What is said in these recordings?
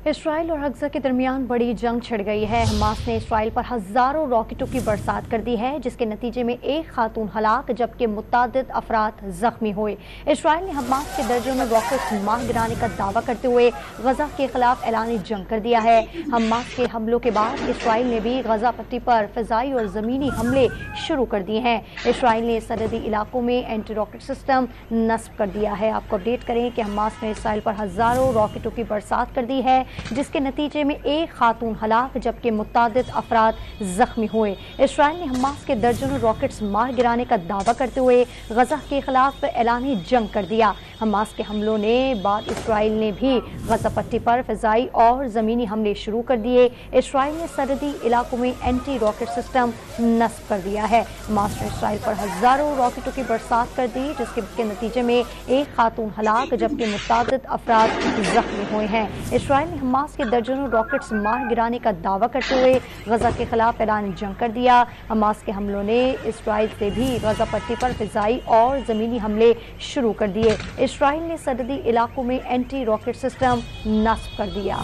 اسرائیل اور غزہ کے درمیان بڑی جنگ چھڑ گئی ہے۔ حماس نے اسرائیل پر ہزاروں راکٹوں کی برسات کر دی ہے، جس کے نتیجے میں ایک خاتون ہلاک جبکہ متعدد افراد زخمی ہوئے۔ اسرائیل نے حماس کے درجنوں راکٹس مار گرانے کا دعویٰ کرتے ہوئے غزہ کے خلاف اعلان جنگ کر دیا ہے۔ حماس کے حملوں کے بعد اسرائیل نے بھی غزہ پٹی پر فضائی اور زمینی حملے شروع کر دیے ہیں۔ اسرائیل نے سرحدی علاقوں میں اینٹی راکٹ سسٹم نصب کر دیا ہے۔ آپ کو اپڈیٹ کریں کہ حماس نے اسرائیل پر ہزاروں راکٹوں کی برسات کر دی ہے، جس کے نتیجے میں ایک خاتون ہلاک جبکہ متعدد افراد زخمی ہوئے۔ اسرائیل نے حماس کے درجنوں راکٹس مار گرانے کا دعویٰ کرتے ہوئے غزہ کے خلاف اعلان جنگ کر دیا۔ حماس کے حملوں نے بعد اسرائیل نے بھی غزہ پٹی پر فضائی اور زمینی حملے شروع کر دیے۔ اسرائیل نے سرحدی علاقوں میں اینٹی راکٹ سسٹم نصب کر دیا ہے۔ حماس نے اسرائیل پر ہزاروں راکٹوں کی برسات کر دی، جس کے نتیجے میں ایک خاتون ہلاک جبکہ متعدد افراد زخمی ہوئے ہیں۔ اسرائیل نے حماس کے درجنوں راکٹس مار گرانے کا دعویٰ کرتے ہوئے غزہ کے خلاف اعلان جنگ کر دیا۔ حماس کے حملوں نے اسرائیل سے بھی غزہ پٹی پر فضائی اور زمینی حملے شروع کر دیے۔ اسرائیل نے سرحدی علاقوں میں اینٹی راکٹ سسٹم نصب کر دیا۔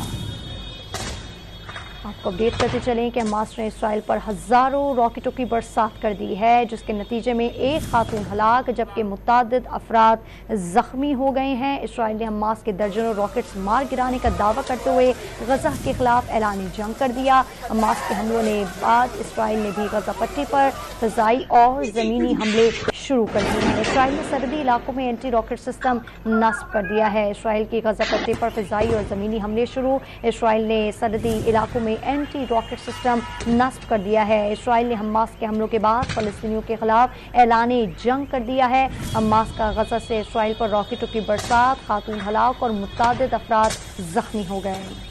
آپ کو اپڈیٹ کرتے چلیں کہ حماس نے اسرائیل پر ہزاروں راکٹوں کی برسات کر دی ہے، جس کے نتیجے میں ایک خاتون ہلاک جبکہ متعدد افراد زخمی ہو گئے ہیں۔ اسرائیل نے حماس کے درجنوں راکٹس مار گرانے کا دعویٰ کرتے ہوئے غزہ کے خلاف اعلان جنگ کر دیا۔ حماس کے حملوں نے بعد اسرائیل نے بھی غزہ پٹی پر فضائی اور زمینی حملے شروع کر دیے ہیں۔ اسرائیل نے سرحدی علاقوں میں اینٹی راکٹ سسٹم نصب کر دیا ہے۔ اسرائیل کی غزہ پٹی پر فضائی اور زمینی حملے شروع۔ اسرائیل نے سرحدی علاقوں میں اینٹی راکٹ سسٹم نصب کر دیا ہے۔ اسرائیل نے حماس کے حملوں کے بعد فلسطینیوں کے خلاف اعلان جنگ کر دیا ہے۔ حماس کا غزہ سے اسرائیل پر راکٹوں کی برسات، خاتون ہلاک اور متعدد افراد زخمی ہو گئے۔